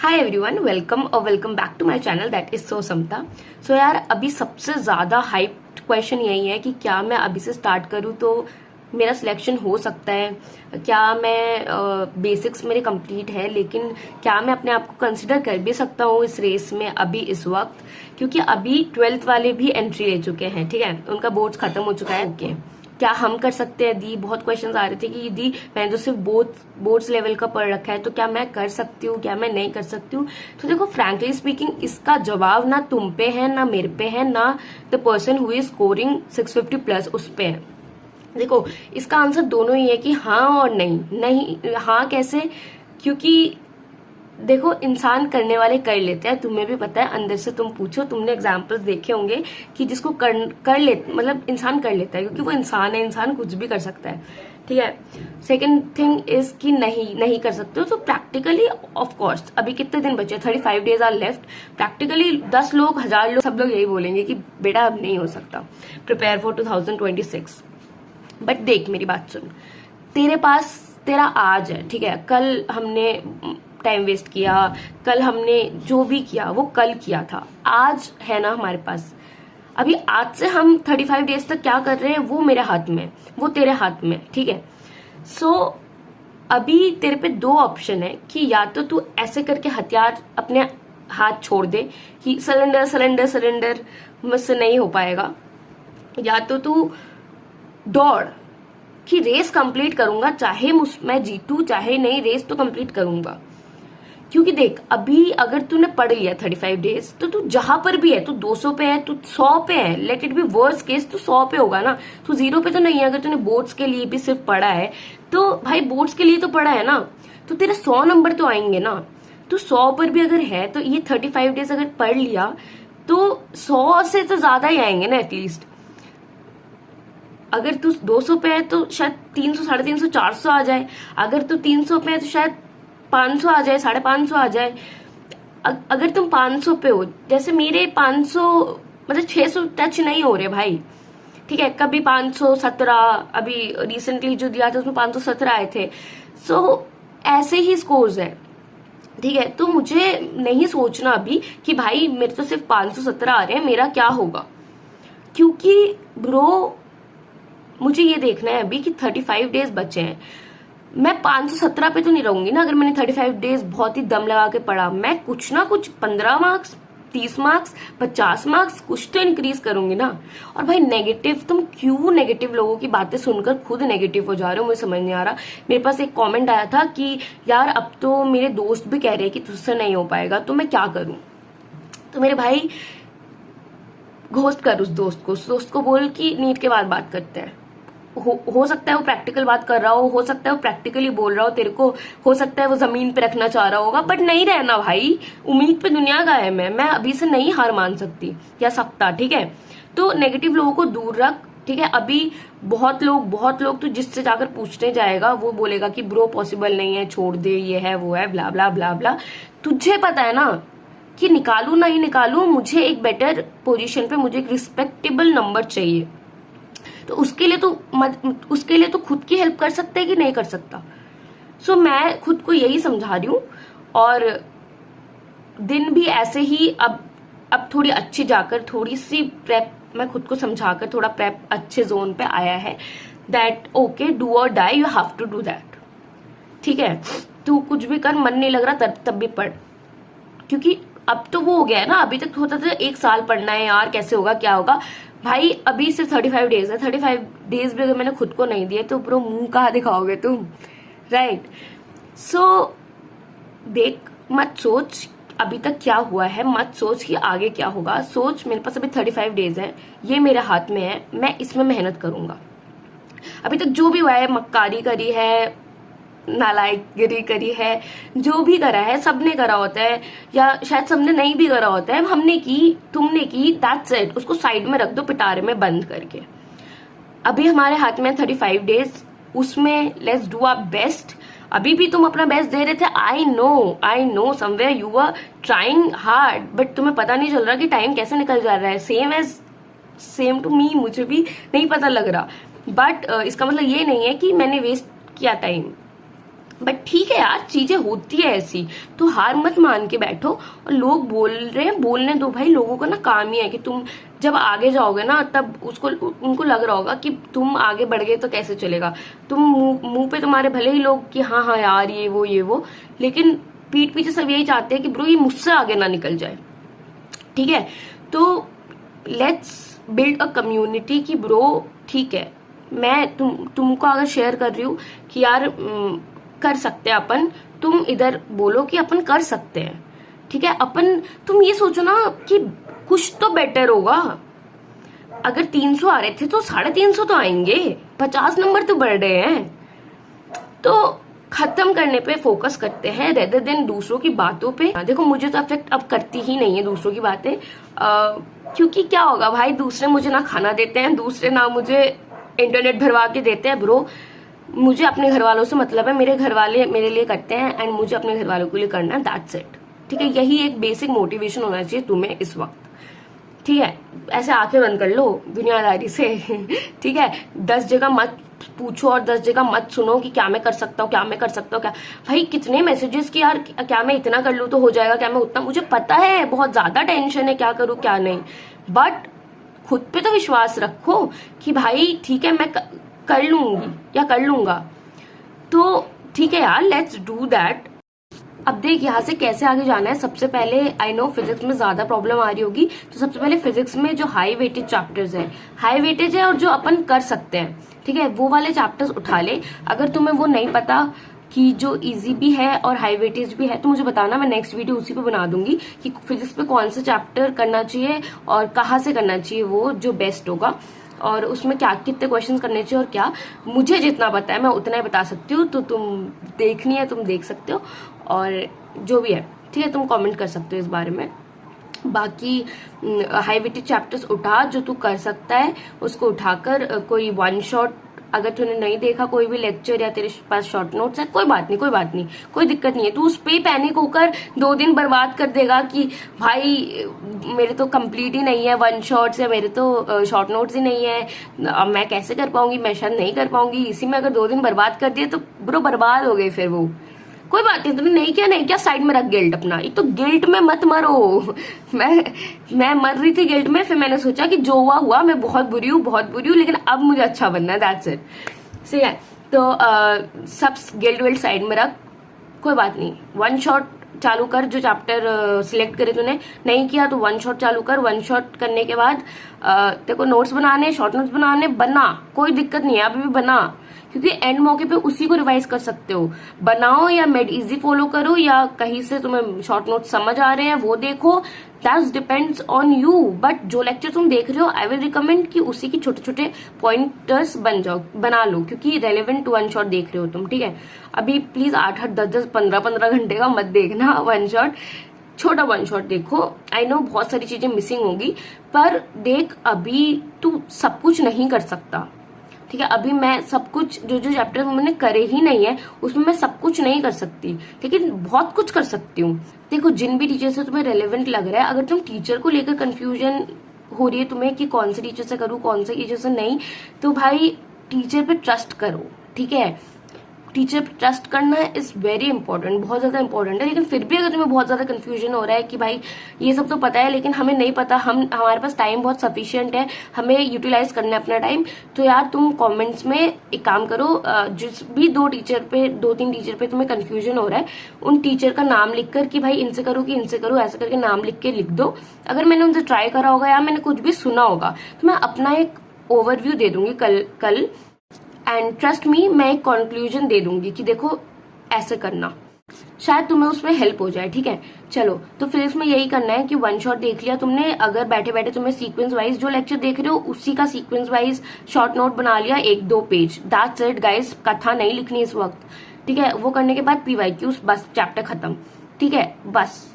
हाय everyone, welcome और welcome back to my channel that is so Samta. So यार, अभी सबसे ज्यादा हाइप्ड क्वेश्चन यही है कि क्या मैं अभी से स्टार्ट करूँ तो मेरा सिलेक्शन हो सकता है। क्या मैं बेसिक्स मेरे कंप्लीट है, लेकिन क्या मैं अपने आप को कंसिडर कर भी सकता हूँ इस रेस में अभी इस वक्त, क्योंकि अभी 12th वाले भी एंट्री ले चुके हैं। ठीक है, उनका बोर्ड्स खत्म हो चुका है। ओके, क्या हम कर सकते हैं दी? बहुत क्वेश्चंस आ रहे थे कि दी मैंने तो सिर्फ बोर्ड्स लेवल का पढ़ रखा है, तो क्या मैं कर सकती हूँ, क्या मैं नहीं कर सकती हूँ? तो देखो, फ्रैंकली स्पीकिंग, इसका जवाब ना तुम पे है, ना मेरे पे है, ना the person who is scoring 650+ उस पे है। देखो, इसका आंसर दोनों ही है कि हाँ और नहीं। नहीं, हाँ कैसे? क्योंकि देखो, इंसान करने वाले कर लेते हैं, तुम्हें भी पता है। अंदर से तुम पूछो, तुमने एग्जाम्पल्स देखे होंगे कि जिसको कर ले, मतलब इंसान कर लेता है, क्योंकि वो इंसान है, इंसान कुछ भी कर सकता है। ठीक है। सेकेंड थिंग इज कि नहीं कर सकते हो तो प्रैक्टिकली ऑफ कोर्स अभी कितने दिन बचे? 35 डेज आर लेफ्ट। प्रैक्टिकली 10 लोग, 1000 लोग, सब लोग यही बोलेंगे कि बेटा अब नहीं हो सकता, प्रिपेयर फॉर 2026। बट देख, मेरी बात सुन, तेरे पास तेरा आज है। ठीक है, कल हमने टाइम वेस्ट किया, कल हमने जो भी किया वो कल किया था। आज है ना हमारे पास, अभी आज से हम 35 डेज तक क्या कर रहे हैं वो मेरे हाथ में, वो तेरे हाथ में। ठीक है। सो अभी तेरे पे दो ऑप्शन है कि या तो तू ऐसे करके हथियार अपने हाथ छोड़ दे कि सरेंडर सरेंडर सरेंडर, मुझसे नहीं हो पाएगा, या तो तू दौड़ कि रेस कंप्लीट करूंगा, चाहे मैं जीतू चाहे नहीं, रेस तो कंप्लीट करूंगा। क्योंकि देख, अभी अगर तूने पढ़ लिया 35 डेज, तो तू जहां पर भी है, तू 200 पे है, तू 100 पे है, let it be worst case, तू 100 पे होगा ना, तू 0 पे तो नहीं है। अगर तूने बोर्ड्स के लिए भी सिर्फ पढ़ा है तो भाई बोर्ड्स के लिए तो पढ़ा है ना, तो तेरे 100 नंबर तो आएंगे ना। तू 100 पर भी अगर है तो ये 35 डेज अगर पढ़ लिया तो 100 से तो ज्यादा ही आएंगे ना एटलीस्ट। अगर तू 200 पे है तो शायद 300, 350, 400 आ जाए। अगर तू 300 पे है तो शायद 500 आ जाए, 550 आ जाए। अगर तुम 500 पे हो, जैसे मेरे 500 मतलब 600 टच नहीं हो रहे भाई। ठीक है, कभी 517, अभी रिसेंटली जो दिया था उसमें 517 आए थे। सो ऐसे ही स्कोर्स है। ठीक है, तो मुझे नहीं सोचना अभी कि भाई मेरे तो सिर्फ 517 आ रहे हैं, मेरा क्या होगा। क्योंकि ब्रो, मुझे ये देखना है अभी कि 35 डेज बचे हैं। मैं 517 पे तो नहीं रहूंगी ना। अगर मैंने 35 डेज बहुत ही दम लगा के पढ़ा, मैं कुछ ना कुछ 15 मार्क्स, 30 मार्क्स, 50 मार्क्स कुछ तो इंक्रीज करूंगी ना। और भाई नेगेटिव, तुम क्यों नेगेटिव लोगों की बातें सुनकर खुद नेगेटिव हो जा रहे हो? मुझे समझ नहीं आ रहा। मेरे पास एक कमेंट आया था कि यार अब तो मेरे दोस्त भी कह रहे हैं कि तुझसे नहीं हो पाएगा, तो मैं क्या करूं? तो मेरे भाई, घोस्ट कर उस दोस्त को बोल कि नीट के बाद बात करते हैं। हो सकता है वो प्रैक्टिकल बात कर रहा हो सकता है वो प्रैक्टिकली बोल रहा हो तेरे को, हो सकता है वो जमीन पे रखना चाह रहा होगा, बट नहीं रहना भाई। उम्मीद पे दुनिया का है। मैं अभी से नहीं हार मान सकती या सकता। ठीक है, तो नेगेटिव लोगों को दूर रख। ठीक है, अभी बहुत लोग तो जिससे जाकर पूछने जाएगा वो बोलेगा कि ब्रो पॉसिबल नहीं है, छोड़ दे, ये है वो है, ब्ला ब्ला ब्ला ब्ला। तुझे पता है ना कि निकालू नहीं निकालू, मुझे एक बेटर पोजीशन पे, मुझे एक रिस्पेक्टेबल नंबर चाहिए। तो उसके लिए तो खुद की हेल्प कर सकते है कि नहीं कर सकता। सो मैं खुद को यही समझा रही हूं। और दिन भी ऐसे ही अब थोड़ी अच्छी जाकर, थोड़ी सी प्रेप, मैं खुद को समझाकर थोड़ा प्रेप अच्छे जोन पे आया है। That okay, do or die, you have to do that. ठीक है, तू कुछ भी कर, मन नहीं लग रहा तब भी पढ़। क्योंकि अब तो वो हो गया है ना, अभी तक होता था 1 साल पढ़ना है यार, कैसे होगा क्या होगा। भाई अभी सिर्फ 35 डेज है। 35 डेज भी अगर मैंने खुद को नहीं दिए तो ब्रो मुंह कहाँ दिखाओगे तुम? राइट। सो देख, मत सोच अभी तक क्या हुआ है, मत सोच कि आगे क्या होगा। सोच मेरे पास अभी 35 डेज है, ये मेरे हाथ में है, मैं इसमें मेहनत करूंगा। अभी तक जो भी हुआ है, मक्कारी करी है, नालायकगिरी करी है, जो भी करा है सबने करा होता है, या शायद सबने नहीं भी करा होता है। हमने की, तुमने की, दैट्स इट। उसको साइड में रख दो, पिटारे में बंद करके। अभी हमारे हाथ में 35 डेज, उसमें लेट्स डू आवर बेस्ट। अभी भी तुम अपना बेस्ट दे रहे थे। I know somewhere you are trying hard, but तुम्हें पता नहीं चल रहा कि टाइम कैसे निकल जा रहा है। सेम टू मी, मुझे भी नहीं पता लग रहा। बट इसका मतलब ये नहीं है कि मैंने वेस्ट किया टाइम। बट ठीक है यार, चीजें होती है ऐसी, तो हार मत मान के बैठो। और लोग बोल रहे हैं, बोलने दो भाई। लोगों का ना काम ही है कि तुम जब आगे जाओगे ना, तब उसको उनको लग रहा होगा कि तुम आगे बढ़ गए तो कैसे चलेगा। तुम मुंह पे तुम्हारे भले ही लोग कि हाँ हाँ यार ये वो, लेकिन पीठ पीछे सब यही चाहते हैं कि ब्रो ये मुझसे आगे ना निकल जाए। ठीक है, तो लेट्स बिल्ड अ कम्युनिटी की ब्रो ठीक है, मैं तुमको अगर शेयर कर रही हूँ कि यार कर सकते हैं अपन, तुम इधर बोलो कि अपन कर सकते हैं। ठीक है, अपन तुम ये सोचो ना कि कुछ तो बेटर होगा। अगर 300 आ रहे थे तो 350 तो आएंगे, 50 नंबर तो बढ़ रहे हैं। तो खत्म करने पे फोकस करते हैं रेदर देन दूसरों की बातों पे। देखो मुझे तो अफेक्ट अब करती ही नहीं है दूसरों की बातें, क्योंकि क्या होगा भाई, दूसरे मुझे ना खाना देते हैं, दूसरे ना मुझे इंटरनेट भरवा के देते हैं। ब्रो मुझे अपने घर वालों से मतलब है, मेरे घर वाले मेरे लिए करते हैं एंड मुझे अपने घर वालों के लिए करना है, दैट्स इट। ठीक है, यही एक बेसिक मोटिवेशन होना चाहिए तुम्हें इस वक्त। ठीक है, ऐसे आंखें बंद कर लो दुनियादारी से। ठीक है, 10 जगह मत पूछो और 10 जगह मत सुनो कि क्या मैं कर सकता हूँ, क्या मैं कर सकता हूँ, क्या भाई कितने मैसेजेस कि यार क्या मैं इतना कर लूँ तो हो जाएगा, क्या मैं उतना, मुझे पता है बहुत ज्यादा टेंशन है क्या करूँ क्या नहीं, बट खुद पे तो विश्वास रखो कि भाई ठीक है मैं कर लूंगी या कर लूंगा। तो ठीक है यार, लेट्स डू दैट। अब देख यहाँ से कैसे आगे जाना है। सबसे पहले आई नो फिजिक्स में ज्यादा प्रॉब्लम आ रही होगी, तो सबसे पहले फिजिक्स में जो हाई वेटेज चैप्टर्स है, हाई वेटेज है और जो अपन कर सकते हैं, ठीक है, वो वाले चैप्टर्स उठा ले। अगर तुम्हें वो नहीं पता कि जो इजी भी है और हाई वेटेज भी है तो मुझे बताना, मैं नेक्स्ट वीडियो उसी पे बना दूंगी कि फिजिक्स पे कौन सा चैप्टर करना चाहिए और कहाँ से करना चाहिए वो जो बेस्ट होगा, और उसमें क्या कितने क्वेश्चंस करने चाहिए और क्या। मुझे जितना पता है मैं उतना ही बता सकती हूँ, तो तुम देखनी है तुम देख सकते हो, और जो भी है ठीक है तुम कमेंट कर सकते हो इस बारे में। बाकी हाई वेटेज चैप्टर्स उठा, जो तू कर सकता है उसको उठाकर कोई वन शॉट, अगर तूने नहीं देखा कोई भी लेक्चर या तेरे पास शॉर्ट नोट्स है, कोई बात नहीं, कोई बात नहीं, कोई दिक्कत नहीं है। तू उस पे पैनिक होकर 2 दिन बर्बाद कर देगा कि भाई मेरे तो कंप्लीट ही नहीं है वन शॉट्स, या मेरे तो शॉर्ट नोट्स ही नहीं है, अब मैं कैसे कर पाऊंगी, मैं शायद नहीं कर पाऊंगी। इसी में अगर 2 दिन बर्बाद कर दिए तो ब्रो बर्बाद हो गए फिर वो। कोई बात नहीं, तुमने नहीं किया साइड में रख गिल्ट अपना। एक तो गिल्ट में मत मरो। मैं मर रही थी गिल्ट में, फिर मैंने सोचा कि जो हुआ हुआ, मैं बहुत बुरी हूँ, लेकिन अब मुझे अच्छा बनना है, दैट्स इट। सही है, तो सब गिल्ट विल्ट साइड में रख, कोई बात नहीं। वन शॉट चालू कर, जो चैप्टर सिलेक्ट करे तूने, नहीं किया तो वन शॉट चालू कर। वन शॉट करने के बाद तेरे को नोट्स बनाने, शॉर्ट नोट्स बना, कोई दिक्कत नहीं है, अभी भी बना, क्योंकि एंड मौके पे उसी को रिवाइज कर सकते हो। बनाओ या मेड इजी फॉलो करो, या कहीं से तुम्हें शॉर्ट नोट समझ आ रहे हैं वो देखो, that's depends on you. But जो लेक्चर तुम देख रहे हो, आई विल रिकमेंड कि उसी की छोटे छोटे पॉइंटर्स बना लो, क्योंकि रेलेवेंट वन शॉट देख रहे हो तुम। ठीक है, अभी प्लीज 8-8, 10-10, 15-15 घंटे का मत देखना वन शॉट, छोटा वन शॉट देखो। आई नो बहुत सारी चीजें मिसिंग होगी, पर देख अभी तू सब कुछ नहीं कर सकता। ठीक है, अभी मैं सब कुछ जो चैप्टर मैंने करे ही नहीं है उसमें मैं सब कुछ नहीं कर सकती, लेकिन बहुत कुछ कर सकती हूँ। देखो जिन भी टीचर से तुम्हें रेलेवेंट लग रहा है, अगर तुम टीचर को लेकर कंफ्यूजन हो रही है तुम्हें कि कौन से टीचर से करूँ कौन से टीचर से नहीं, तो भाई टीचर पे ट्रस्ट करो। ठीक है, टीचर पे ट्रस्ट करना इज वेरी इंपॉर्टेंट, बहुत ज्यादा इंपॉर्टेंट है। लेकिन फिर भी अगर तुम्हें बहुत ज्यादा कंफ्यूजन हो रहा है कि भाई ये सब तो पता है लेकिन हमें नहीं पता, हमारे पास टाइम बहुत सफिशिएंट है, हमें यूटिलाइज करना है अपना टाइम, तो यार तुम कमेंट्स में एक काम करो, जिस भी 2-3 टीचर पे तुम्हें कंफ्यूजन हो रहा है, उन टीचर का नाम लिखकर कि भाई इनसे करूँ कि इनसे करूँ, ऐसा करके नाम लिख के लिख दो। अगर मैंने उनसे ट्राई करा होगा या मैंने कुछ भी सुना होगा तो मैं अपना एक ओवरव्यू दे दूंगी कल एंड ट्रस्ट मी, मैं एक कंक्लूजन दे दूंगी कि देखो ऐसे करना, शायद तुम्हें उसमें हेल्प हो जाए। ठीक है, चलो तो फिर इसमें यही करना है कि वन शॉट देख लिया तुमने, अगर बैठे बैठे तुम्हें सीक्वेंस वाइज जो लेक्चर देख रहे हो उसी का सीक्वेंस वाइज शॉर्ट नोट बना लिया 1-2 पेज, दैट्स इट गाइस। कथा नहीं लिखनी इस वक्त। ठीक है, वो करने के बाद PYQs, बस चैप्टर खत्म। ठीक है, बस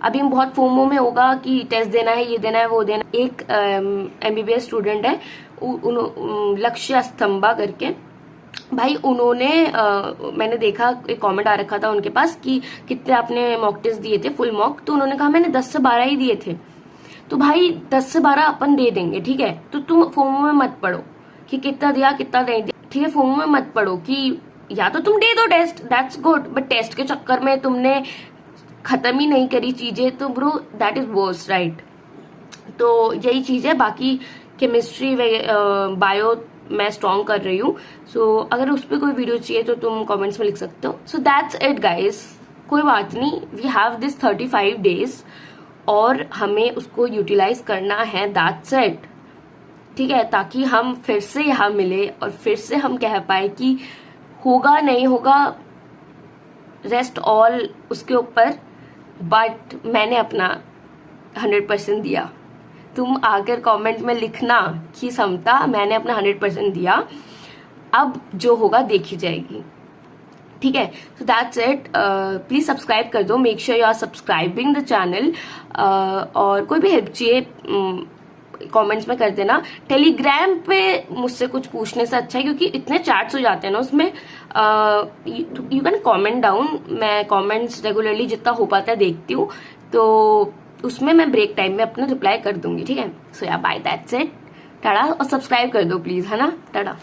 अभी बहुत फोमो में होगा कि टेस्ट देना है, ये देना है, वो देना। एक MBBS स्टूडेंट है, लक्ष्य स्तंभा करके, भाई उन्होंने मैंने देखा एक कमेंट आ रखा था उनके पास कि कितने आपने मॉक टेस्ट दिए थे, फुल मॉक, तो उन्होंने कहा मैंने 10 से 12 ही दिए थे। तो भाई 10 से 12 अपन दे देंगे। ठीक है, तो तुम फोमो में मत पड़ो कि कितना दिया कितना नहीं दिया। ठीक है, फोमो में मत पड़ो कि या तो तुम दे दो test, that's good, but test के चक्कर में तुमने खत्म ही नहीं करी चीजें तो bro that is worse, right. तो यही चीज है। बाकी केमिस्ट्री बायो मैं स्ट्रॉन्ग कर रही हूँ। सो अगर उस पर कोई वीडियो चाहिए तो तुम कमेंट्स में लिख सकते हो। सो दैट्स इट गाइस, कोई बात नहीं, वी हैव दिस 35 डेज और हमें उसको यूटिलाइज करना है, दैट्स इट, ठीक है, ताकि हम फिर से यहाँ मिले और फिर से हम कह पाए कि होगा नहीं होगा, रेस्ट ऑल उसके ऊपर, बट मैंने अपना 100% दिया। तुम आकर कमेंट में लिखना कि समता मैंने अपना 100% दिया, अब जो होगा देखी जाएगी, ठीक है। So that's it, please subscribe कर दो, make sure you are subscribing the channel. और कोई भी हेल्प चाहिए कमेंट्स में कर देना। टेलीग्राम पे मुझसे कुछ पूछने से अच्छा है, क्योंकि इतने चैट्स हो जाते हैं ना उसमें, यू कैन कमेंट डाउन, मैं कमेंट्स रेगुलरली जितना हो पाता है देखती हूँ, तो उसमें मैं ब्रेक टाइम में अपना रिप्लाई कर दूंगी, ठीक है। सो या बाय, दैट्स इट, टाटा। और सब्सक्राइब कर दो प्लीज, है ना, टाटा।